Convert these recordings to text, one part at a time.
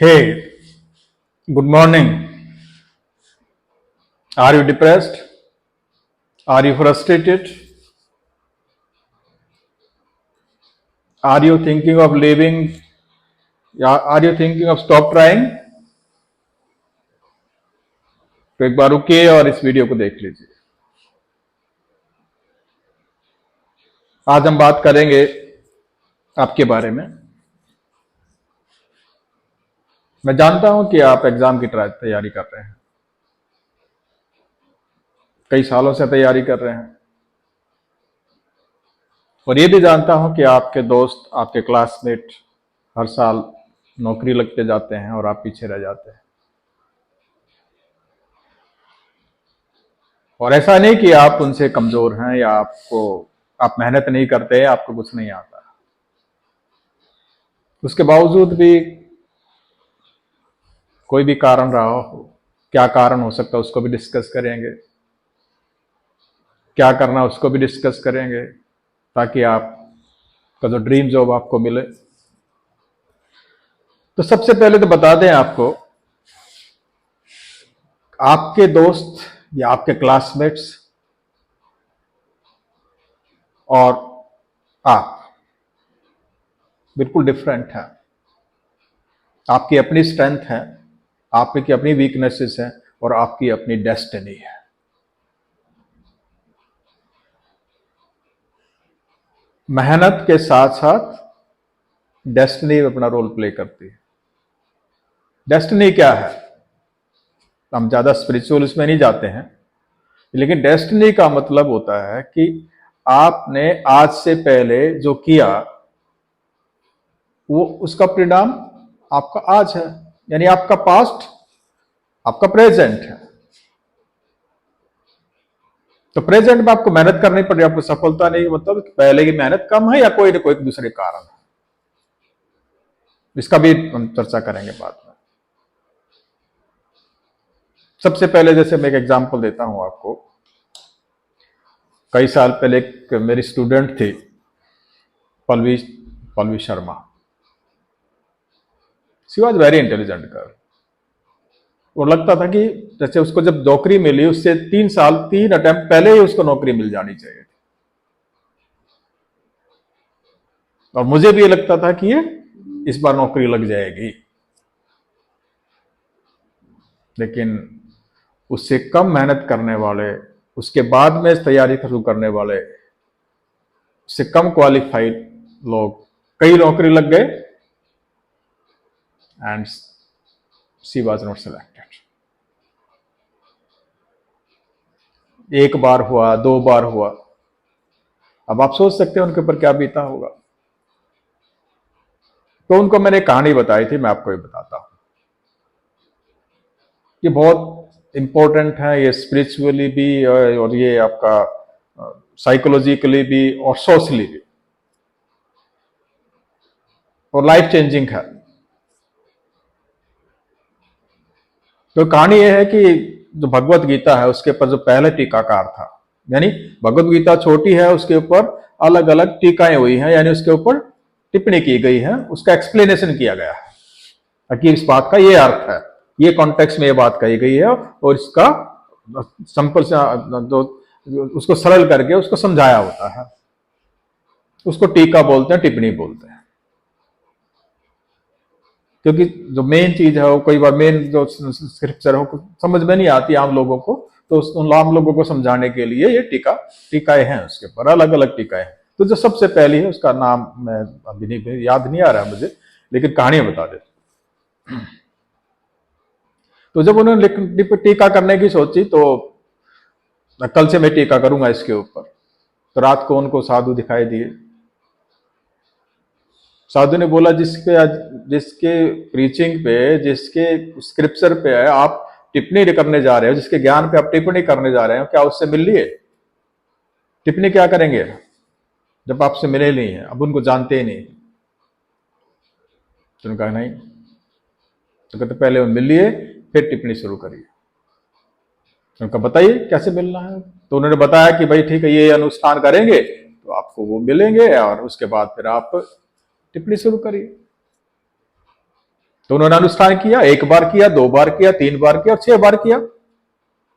Hey, good morning. Are you depressed? Are you frustrated? Are you thinking of leaving? Are you thinking of stop trying? तो एक बार रुकिए और इस video को देख लीजिए। आज हम बात करेंगे आपके बारे में। मैं जानता हूं कि आप एग्जाम की तैयारी कर रहे हैं, कई सालों से तैयारी कर रहे हैं, और ये भी जानता हूं कि आपके दोस्त, आपके क्लासमेट हर साल नौकरी लगते जाते हैं और आप पीछे रह जाते हैं। और ऐसा नहीं कि आप उनसे कमजोर हैं या आप मेहनत नहीं करते, आपको कुछ नहीं आता। उसके बावजूद भी कोई भी कारण रहा हो, क्या कारण हो सकता है उसको भी डिस्कस करेंगे, क्या करना उसको भी डिस्कस करेंगे, ताकि आपका जो ड्रीम जॉब आपको मिले। तो सबसे पहले तो बता दें आपको, आपके दोस्त या आपके क्लासमेट्स और आप बिल्कुल डिफरेंट हैं। आपकी अपनी स्ट्रेंथ है, आपकी अपनी वीकनेसेस हैं, और आपकी अपनी डेस्टिनी है। मेहनत के साथ साथ डेस्टिनी अपना रोल प्ले करती है। डेस्टिनी क्या है? हम ज्यादा स्पिरिचुअल इसमें नहीं जाते हैं, लेकिन डेस्टिनी का मतलब होता है कि आपने आज से पहले जो किया वो उसका परिणाम आपका आज है, यानी आपका पास्ट आपका प्रेजेंट है। तो प्रेजेंट में आपको मेहनत करनी पड़ रही है, आपको सफलता नहीं, मतलब पहले की मेहनत कम है या कोई ना कोई दूसरे कारण है। इसका भी हम चर्चा करेंगे बाद में। सबसे पहले जैसे मैं एक एग्जांपल देता हूं आपको। कई साल पहले एक मेरी स्टूडेंट थी, Pallavi Sharma. She was very intelligent girl. और लगता था कि जैसे उसको जब नौकरी मिली उससे 3 अटेम्प्ट पहले ही उसको नौकरी मिल जानी चाहिए। और मुझे भी ये लगता था कि ये इस बार नौकरी लग जाएगी, लेकिन उससे कम मेहनत करने वाले, उसके बाद में तैयारी शुरू करने वाले, उससे कम क्वालिफाइड लोग, कई नौकरी लग गए and she was not selected. एक बार हुआ, 2 बार हुआ। अब आप सोच सकते हैं उनके ऊपर क्या बीता होगा। तो उनको मैंने कहानी बताई थी, मैं आपको ये बताता हूं। ये बहुत इंपॉर्टेंट है, ये स्पिरिचुअली भी और ये आपका साइकोलॉजिकली भी और सोशली भी, और लाइफ चेंजिंग है। तो कहानी यह है कि जो भगवत गीता है उसके ऊपर जो पहले टीकाकार था, यानी भगवत गीता छोटी है, उसके ऊपर अलग अलग टीकाएं हुई हैं, यानी उसके ऊपर टिप्पणी की गई है, उसका एक्सप्लेनेशन किया गया है ताकि इस बात का ये अर्थ है, ये कॉन्टेक्स्ट में ये बात कही गई है, और इसका संपर्क जो उसको सरल करके उसको समझाया होता है, उसको टीका बोलते हैं, टिप्पणी बोलते हैं। क्योंकि जो मेन चीज है वो कई बार मेन जो स्क्रिप्चर है वो समझ में नहीं आती आम लोगों को, तो उन आम लोगों को समझाने के लिए ये टीकाएं हैं, उसके ऊपर अलग अलग टीकाएं हैं। तो जो सबसे पहली है उसका नाम मैं अभी नहीं याद नहीं आ रहा है मुझे, लेकिन कहानी बता देता। तो जब उन्होंने टीका करने की सोची तो कल से मैं टीका करूंगा इसके ऊपर, तो रात को उनको साधु दिखाई दिए। साधु ने बोला जिसके प्रीचिंग पे, जिसके स्क्रिप्चर पे आप टिप्पणी करने जा रहे हो, जिसके ज्ञान पे आप टिप्पणी करने जा रहे हो, क्या उससे मिल लिए? टिप्पणी क्या करेंगे जब आपसे मिले नहीं है, अब उनको जानते ही नहीं। तो उन्होंने कहा नहीं, तो कहते पहले मिल लिए फिर टिप्पणी शुरू करिए। उनका बताइए कैसे मिलना है। तो उन्होंने बताया कि भाई ठीक है, ये अनुष्ठान करेंगे तो आपको वो मिलेंगे, और उसके बाद फिर आप टिप्पणी शुरू करिए। तो उन्होंने अनुष्ठान किया, 1 बार किया, 2 बार किया, 3 बार किया और 6 बार किया,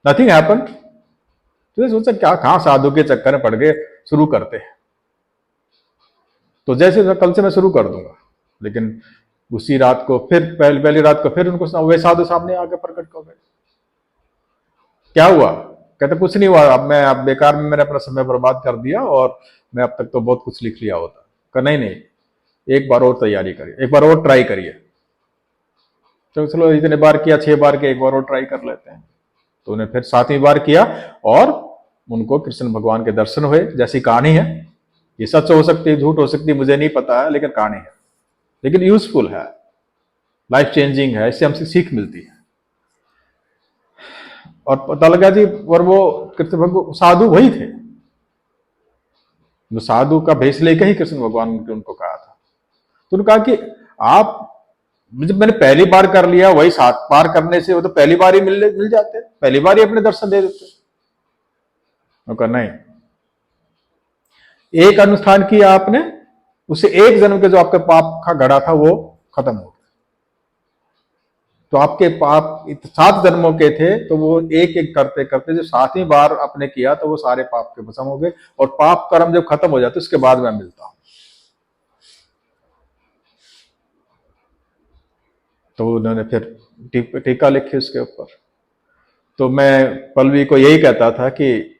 नथिंग हैपन। तो सोचा क्या, कहां साधु के चक्कर में पड़ गए, शुरू करते हैं। तो जैसे कल से मैं शुरू कर दूंगा, लेकिन उसी रात को फिर पहली रात को फिर उनको वे साधु सामने आके प्रकट हो गए। क्या हुआ? कहते कुछ नहीं हुआ, अब बेकार में मैंने अपना समय बर्बाद कर दिया और मैं अब तक तो बहुत कुछ लिख लिया होता। कहा नहीं नहीं, एक बार और तैयारी करिए, एक बार और ट्राई करिए। तो चलो इतने बार किया, 6 बार किया, एक बार और ट्राई कर लेते हैं। तो उन्हें फिर 7वीं बार किया और उनको कृष्ण भगवान के दर्शन हुए। जैसी कहानी है, ये सच हो सकती है, झूठ हो सकती है, मुझे नहीं पता है, लेकिन कहानी है, लेकिन यूजफुल है, लाइफ चेंजिंग है, इससे हमसे सीख मिलती है। और पता लगा जी, और वो कृष्ण भगवान साधु वही थे जो साधु का भेष लेकर ही कृष्ण भगवान ने उनको कहा था। तो उन्होंने कहा कि आप, जब मैंने पहली बार कर लिया, वही 7 बार करने से वो तो पहली बार ही मिल जाते, पहली बार ही अपने दर्शन दे देते। कहा नहीं, एक अनुष्ठान किया आपने, उसे एक जन्म के जो आपके पाप का घड़ा था वो खत्म हो गया। तो आपके पाप 7 जन्मों के थे, तो वो एक एक करते करते जो 7वीं बार आपने किया तो वो सारे पाप के खत्म हो गए। और पाप कर्म जब खत्म हो जाते उसके बाद मैं मिलता हूं। तो उन्होंने फिर टीका लिखी उसके ऊपर। तो मैं पल्लवी को यही कहता था कि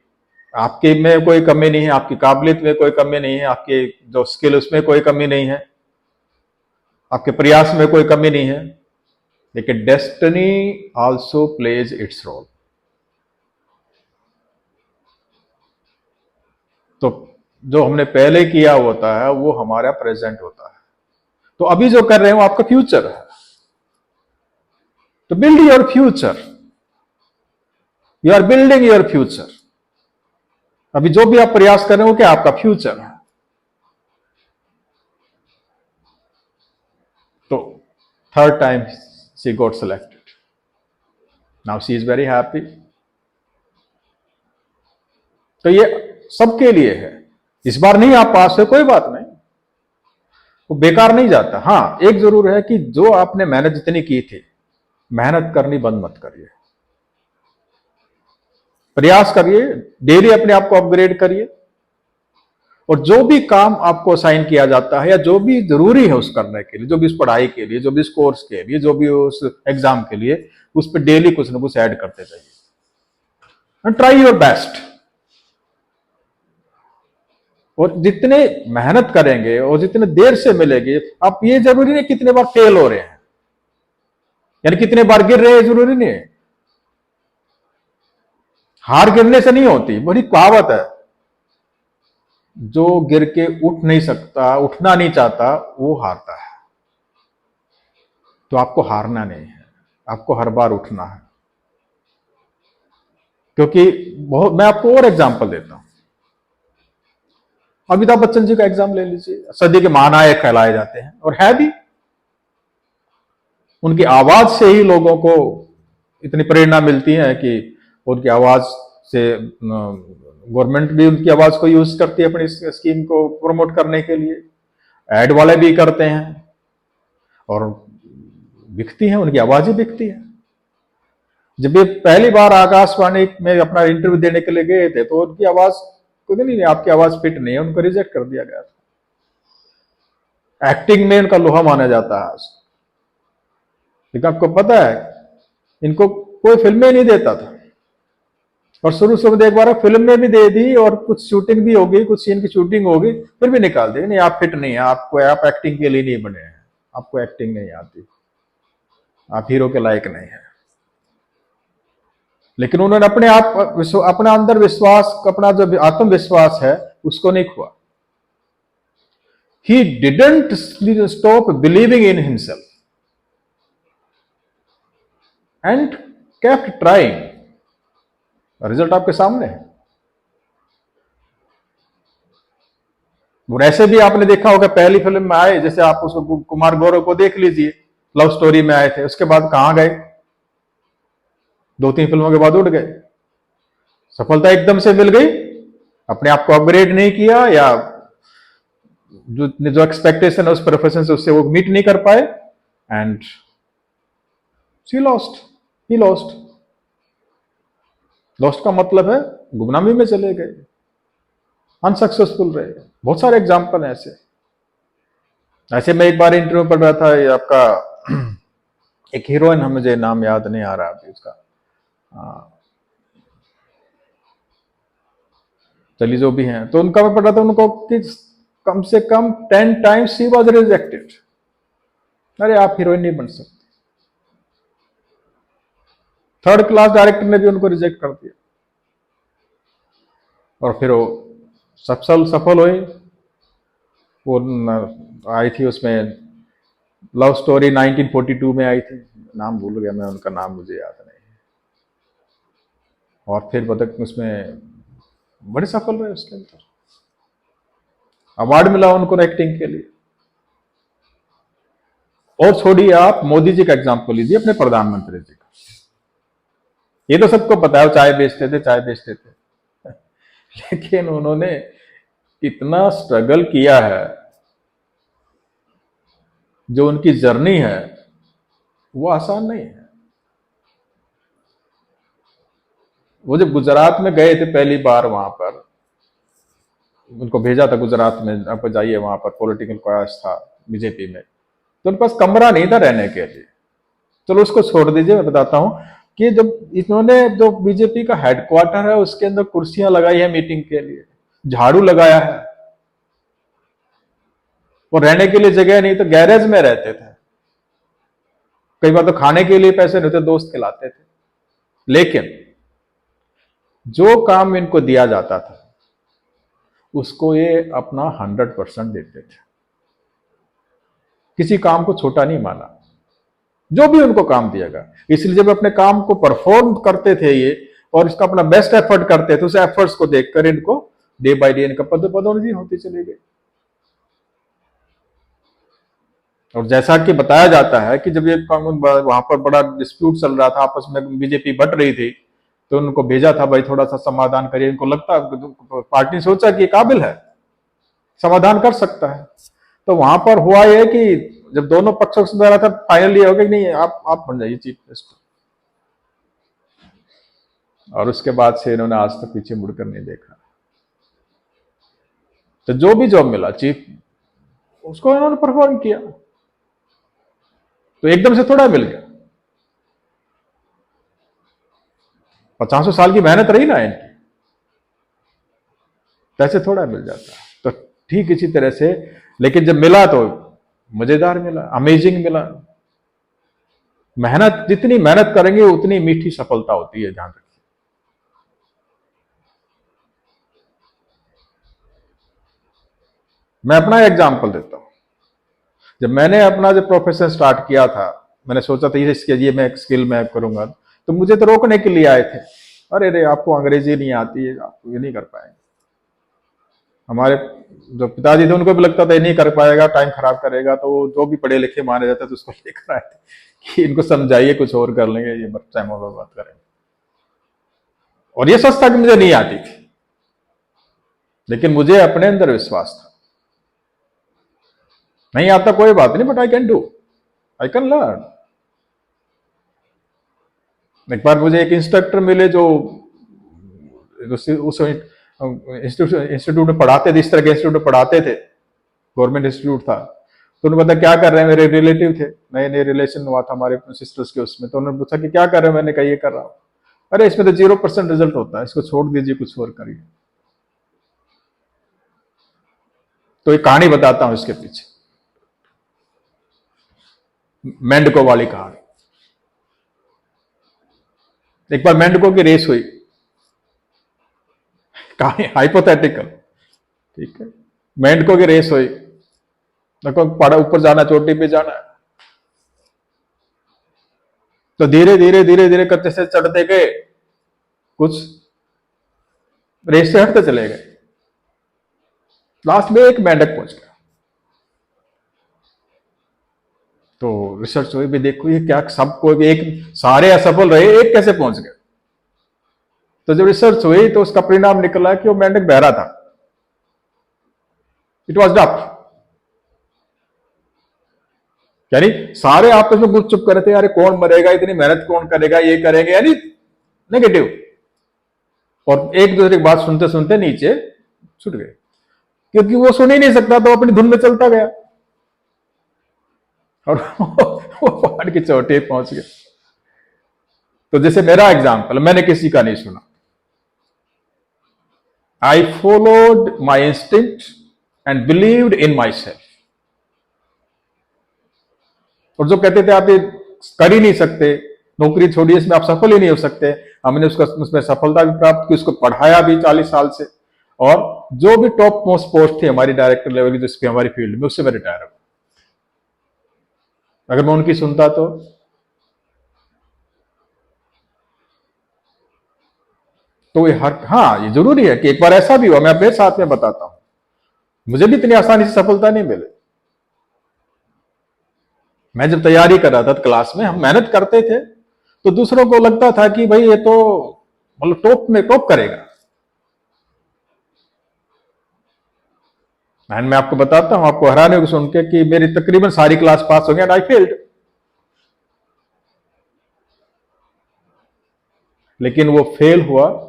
आपके में कोई कमी नहीं है, आपकी काबिलियत में कोई कमी नहीं है, आपके जो स्किल उसमें कोई कमी नहीं है, आपके प्रयास में कोई कमी नहीं है, लेकिन destiny also plays its role. तो जो हमने पहले किया होता है वो हमारा प्रेजेंट होता है। तो अभी जो कर रहे हो आपका फ्यूचर है। तो build your future, you are building your future. अभी जो भी आप प्रयास कर रहे हो क्या आपका फ्यूचर है। तो 3rd time she got selected, now she is very happy. तो ये सबके लिए है। इस बार नहीं आप पास है, कोई बात नहीं, वो बेकार नहीं जाता। हां, एक जरूर है कि जो आपने मेहनत जितनी की थी, मेहनत करनी बंद मत करिए, प्रयास करिए, डेली अपने आप को अपग्रेड करिए। और जो भी काम आपको असाइन किया जाता है या जो भी जरूरी है उस करने के लिए, जो भी उस पढ़ाई के लिए, जो भी उस कोर्स के लिए, जो भी उस एग्जाम के लिए, उस पर डेली कुछ ना कुछ ऐड करते जाइए। Try your best. और जितने मेहनत करेंगे और जितने देर से मिलेगी, आप ये जरूरी नहीं कितने बार फेल हो रहे हैं, यानी कितने बार गिर रहे हैं, जरूरी नहीं है। हार गिरने से नहीं होती, बड़ी कहावत है, जो गिर के उठ नहीं सकता, उठना नहीं चाहता, वो हारता है। तो आपको हारना नहीं है, आपको हर बार उठना है। क्योंकि मैं आपको और एग्जांपल देता हूं। अमिताभ बच्चन जी का एग्जाम ले लीजिए, सदी के महानायक कहलाए जाते हैं और है भी। उनकी आवाज से ही लोगों को इतनी प्रेरणा मिलती है कि उनकी आवाज से गवर्नमेंट भी उनकी आवाज को यूज करती है अपनी स्कीम को प्रमोट करने के लिए, एड वाले भी करते हैं और बिकती है, उनकी आवाज ही बिकती है। जब ये पहली बार आकाशवाणी में अपना इंटरव्यू देने के लिए गए थे तो उनकी आवाज को नहीं, आपकी आवाज फिट नहीं है, उनको रिजेक्ट कर दिया गया था। एक्टिंग में उनका लोहा माना जाता है। लेकिन आपको पता है इनको कोई फिल्में नहीं देता था, और शुरू में एक बार फिल्म में भी दे दी और कुछ शूटिंग भी होगी, कुछ सीन की शूटिंग होगी, फिर भी निकाल दी, नहीं आप फिट नहीं है, आप एक्टिंग के लिए नहीं बने हैं, आपको एक्टिंग नहीं आती, आप हीरो के लायक नहीं है। लेकिन उन्होंने अपने आप, अपना अंदर विश्वास, अपना जो आत्मविश्वास है उसको नहीं खोआ। He didn't stop believing in himself and kept trying. Result आपके सामने है। ऐसे भी आपने देखा होगा, पहली फिल्म में आए, जैसे आप उसको कुमार गौरव को देख लीजिए, लव स्टोरी में आए थे, उसके बाद कहां गए, 2-3 फिल्मों के बाद उड़ गए। सफलता एकदम से मिल गई, अपने आप को अपग्रेड नहीं किया, या जो एक्सपेक्टेशन है उस प्रोफेशन से उससे वो मीट नहीं कर पाए, and she lost, he lost. Lost का मतलब है गुमनामी में चले गए, अनसक्सेसफुल रहे। बहुत सारे एग्जाम्पल हैं ऐसे। ऐसे मैं एक बार इंटरव्यू पढ़ रहा था, ये आपका एक हीरोइन है, मुझे नाम याद नहीं आ रहा अभी उसका, चलिए जो भी हैं, तो उनका मैं पढ़ रहा था उनको कि कम से कम 10 टाइम्स शी वॉज रिजेक्टेड। अरे आप हीरोइन नहीं बन सकते। थर्ड क्लास डायरेक्टर ने भी उनको रिजेक्ट कर दिया, और फिर वो सफल हुए। वो आई थी उसमें लव स्टोरी 1942 में आई थी, नाम भूल गया मैं उनका, नाम मुझे याद नहीं। और फिर बतक उसमें बड़े सफल रहे, उसके अंदर अवार्ड मिला उनको एक्टिंग के लिए। और छोड़िए, आप मोदी जी का एग्जाम्पल लीजिए, अपने प्रधानमंत्री जी का। ये तो सबको पता है, वो चाय बेचते थे, चाय बेचते थे लेकिन उन्होंने इतना स्ट्रगल किया है, जो उनकी जर्नी है वो आसान नहीं है। वो जब गुजरात में गए थे पहली बार, वहां पर उनको भेजा था गुजरात में, आप जाइए वहां पर, पॉलिटिकल क्राइसिस था बीजेपी में, तो उनके पास कमरा नहीं था रहने के लिए। चलो उसको छोड़ दीजिए, मैं बताता हूं कि जब इन्होंने जो बीजेपी का हेडक्वार्टर है उसके अंदर कुर्सियां लगाई है मीटिंग के लिए, झाड़ू लगाया है, और रहने के लिए जगह नहीं तो गैरेज में रहते थे। कई बार तो खाने के लिए पैसे नहीं थे, दोस्त खिलाते थे। लेकिन जो काम इनको दिया जाता था उसको ये अपना 100% देते थे, किसी काम को छोटा नहीं माना, जो भी उनको काम दिया गया। इसलिए जब अपने काम को परफॉर्म करते थे ये, और इसका अपना बेस्ट एफर्ट करते थे, उस एफर्ट्स को देखकर इनको डे बाय डे इनका पदोन्नति होती चली गई। और जैसा कि बताया जाता है कि जब ये वहां पर बड़ा डिस्प्यूट चल रहा था, आपस में बीजेपी बट रही थी, तो उनको भेजा था, भाई थोड़ा सा समाधान करिए। इनको लगता, पार्टी ने सोचा कि काबिल है, समाधान कर सकता है। तो वहां पर हुआ यह कि जब दोनों पक्षों से रहा था, फाइनल ये हो गया कि नहीं, आप बन जाइए चीफ मिनिस्टर। और उसके बाद से इन्होंने आज तक पीछे मुड़कर नहीं देखा। तो जो भी जॉब मिला चीफ, उसको इन्होंने परफॉर्म किया, तो एकदम से थोड़ा मिल गया। 500 साल की मेहनत रही ना इनकी, पैसे थोड़ा मिल जाता। तो ठीक इसी तरह से, लेकिन जब मिला तो मजेदार मिला, अमेजिंग मिला। मेहनत, जितनी मेहनत करेंगे उतनी मीठी सफलता होती है, ध्यान रखिए। मैं अपना एग्जाम्पल देता हूं। जब मैंने अपना जब प्रोफेशन स्टार्ट किया था, मैंने सोचा था इसके लिए मैं एक स्किल मैं करूंगा, तो मुझे तो रोकने के लिए आए थे, अरे रे आपको अंग्रेजी नहीं आती है, आप ये नहीं कर पाएंगे। हमारे जो पिताजी थे उनको भी लगता था ये नहीं कर पाएगा, टाइम खराब करेगा, तो जो भी पढ़े लिखे माने जाते थे उसको लेकर आए थे कि इनको समझाइए, कुछ और कर लेंगे, ये टाइम और बात करेंगे। और ये सोचता कि मुझे नहीं आती थी, लेकिन मुझे अपने अंदर विश्वास था, नहीं आता कोई बात नहीं, but I can do, I can learn. एक बार मुझे एक इंस्ट्रक्टर मिले जो उस इंस्टीट्यूट में पढ़ाते थे, इस तरह के इंस्टीट्यूट में पढ़ाते थे, गवर्नमेंट इंस्टीट्यूट था। तो उन्होंने पता क्या कर रहे हैं, मेरे रिलेटिव थे, नए नए रिलेशन हुआ था हमारे सिस्टर्स के उसमें, तो उन्होंने पूछा कि क्या कर रहे हो, मैंने कहा ये कर रहा हूं। अरे इसमें तो 0% रिजल्ट होता है, इसको छोड़ दीजिए, कुछ और करिए। तो एक कहानी बताता हूं इसके पीछे, मेंढकों वाली कहानी। एक बार मेंढकों की रेस हुई, कहानी हाइपोथेटिकल, ठीक है। मेंढकों की रेस हुई, देखो पहाड़ ऊपर जाना, चोटी पे जाना, तो धीरे धीरे धीरे धीरे करते से चढ़ते गए, कुछ रेस से हटते चले गए। लास्ट में एक मेंढक पहुंच गया। तो रिसर्च हुई भी, देखो ये क्या, सबको एक, सारे असफल रहे, एक कैसे पहुंच गए। तो जब रिसर्च हुई तो उसका परिणाम निकला कि वो मेंढक बहरा था, इट वॉज डफ। यानी सारे आपस में गुपचुप कर रहे थे, यार कौन मरेगा, इतनी मेहनत कौन करेगा, ये करेंगे, यानी नेगेटिव। और एक दूसरे की बात सुनते सुनते नीचे छूट गए, क्योंकि वो सुन ही नहीं सकता तो अपनी धुन में चलता गया और वो पहाड़ की चोटी पहुंच गए। तो जैसे मेरा एग्जाम्पल, मैंने किसी का नहीं सुना, I followed my instinct and believed in my self. और जो कहते थे आप ये कर ही नहीं सकते, नौकरी छोड़िए, इसमें आप सफल ही नहीं हो सकते, हमने उसमें सफलता भी प्राप्त की, उसको पढ़ाया भी 40 साल से, और जो भी टॉप मोस्ट पोस्ट थी हमारी डायरेक्टर लेवल की जिसपे हमारी फील्ड में, उससे मैं रिटायर हुआ। अगर मैं उनकी सुनता तो ये हाँ, ये जरूरी है कि एक बार ऐसा भी हुआ, मैं अपने साथ में बताता हूं, मुझे भी इतनी आसानी से सफलता नहीं मिली। मैं जब तैयारी कर रहा था तो क्लास में हम मेहनत करते थे, तो दूसरों को लगता था कि भाई ये तो मतलब टॉप में टॉप करेगा। एंड मैं आपको बताता हूं, आपको हैरानी होगी सुन के कि मेरी तकरीबन सारी क्लास पास हो गई एंड आई फेल्ड। लेकिन वो फेल हुआ,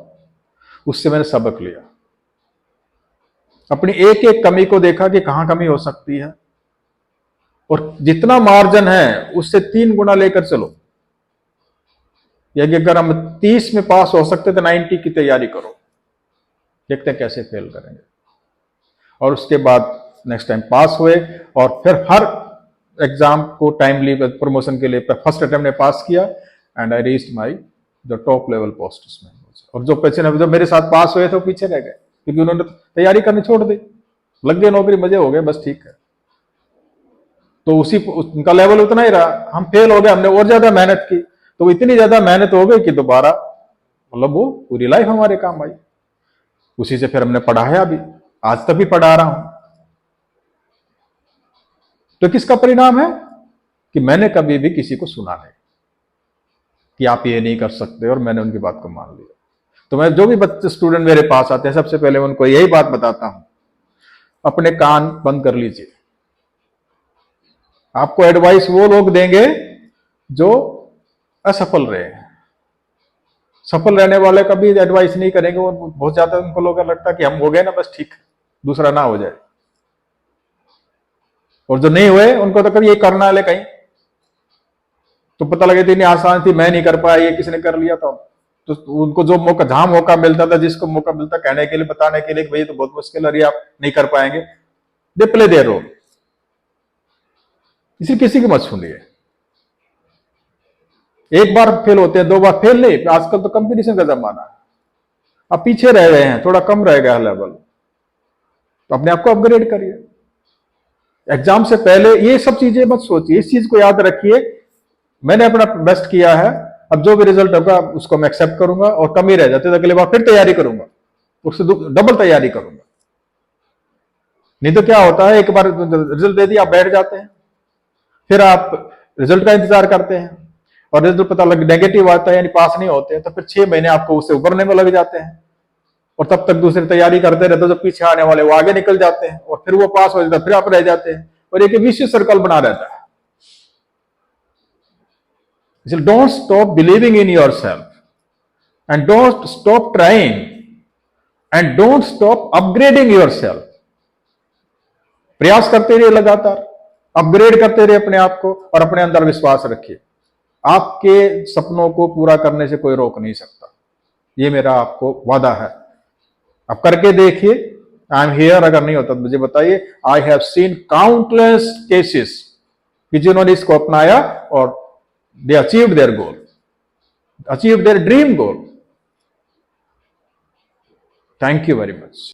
उससे मैंने सबक लिया, अपनी एक एक कमी को देखा कि कहां कमी हो सकती है, और जितना मार्जिन है उससे 3 गुना लेकर चलो। या कि अगर हम 30 में पास हो सकते तो 90 की तैयारी करो, देखते हैं कैसे फेल करेंगे। और उसके बाद नेक्स्ट टाइम पास हुए, और फिर हर एग्जाम को टाइमली प्रमोशन के लिए फर्स्ट अटेम्प्ट में पास किया, एंड आई रीच्ड माई जो टॉप लेवल पोस्ट में। और जो पीछे जो मेरे साथ पास हुए थे वो पीछे रह गए, क्योंकि उन्होंने तैयारी करनी छोड़ दी, लग गए नौकरी, मजे हो गए, बस ठीक है। तो उनका लेवल उतना ही रहा, हम फेल हो गए, हमने और ज्यादा मेहनत की, तो इतनी ज्यादा मेहनत हो गई कि दोबारा मतलब वो पूरी लाइफ हमारे काम आई। उसी से फिर हमने पढ़ाया भी, आज तक भी पढ़ा रहा हूं। तो किसका परिणाम है कि मैंने कभी भी किसी को सुना नहीं कि आप ये नहीं कर सकते, और मैंने उनकी बात को मान लिया। तो मैं जो भी बच्चे स्टूडेंट मेरे पास आते हैं, सबसे पहले उनको यही बात बताता हूं, अपने कान बंद कर लीजिए। आपको एडवाइस वो लोग देंगे जो असफल रहे हैं, सफल रहने वाले कभी एडवाइस नहीं करेंगे। वो बहुत ज्यादा उनको लोग लगता है कि हम हो गए ना, बस ठीक, दूसरा ना हो जाए। और जो नहीं हुए उनको तो कभी ये करना है कहीं, तो पता लगे इतनी आसान थी, मैं नहीं कर पाया, ये किसने कर लिया था। तो उनको जो मौका, जहां मौका मिलता था, जिसको मौका मिलता कहने के लिए, बताने के लिए, भाई तो बहुत मुश्किल है, आप नहीं कर पाएंगे, दे प्ले देयर रोल। इसी किसी की मत सुनिए। एक बार फेल होते हैं, 2 बार फेल नहीं, आजकल तो कंपटीशन का जमाना है, आप पीछे रह गए हैं, थोड़ा कम रह गया लेवल, तो अपने आप को अपग्रेड करिए। एग्जाम से पहले ये सब चीजें मत सोचिए, इस चीज को याद रखिए, मैंने अपना बेस्ट किया है, अब जो भी रिजल्ट होगा उसको मैं एक्सेप्ट करूंगा, और कमी रह जाती है तो अगले बार फिर तैयारी करूंगा, उससे डबल तैयारी करूंगा। नहीं तो क्या होता है, एक बार रिजल्ट दे दिया, आप बैठ जाते हैं, फिर आप रिजल्ट का इंतजार करते हैं, और रिजल्ट पता लग नेगेटिव आता है, यानी पास नहीं होते हैं, तो फिर 6 महीने आपको उससे उभरने में लग जाते हैं, और तब तक दूसरी तैयारी करते रहते, जो पीछे आने वाले वो आगे निकल जाते हैं, और फिर वो पास हो जाता है, फिर आप रह जाते हैं, और एक विशियस सर्कल बना रहता है। इसलिए don't stop believing in your self, and don't stop trying, and don't stop upgrading your self. प्रयास करते रहिए, लगातार अपग्रेड करते रहिए अपने आप को, और अपने अंदर विश्वास रखिए, आपके सपनों को पूरा करने से कोई रोक नहीं सकता, ये मेरा आपको वादा है। आप करके देखिए, आई एम हियर, अगर नहीं होता तो मुझे बताइए। I have seen countless cases कि जिन्होंने इसको अपनाया और they achieved their goal, achieve their dream goal. Thank you very much.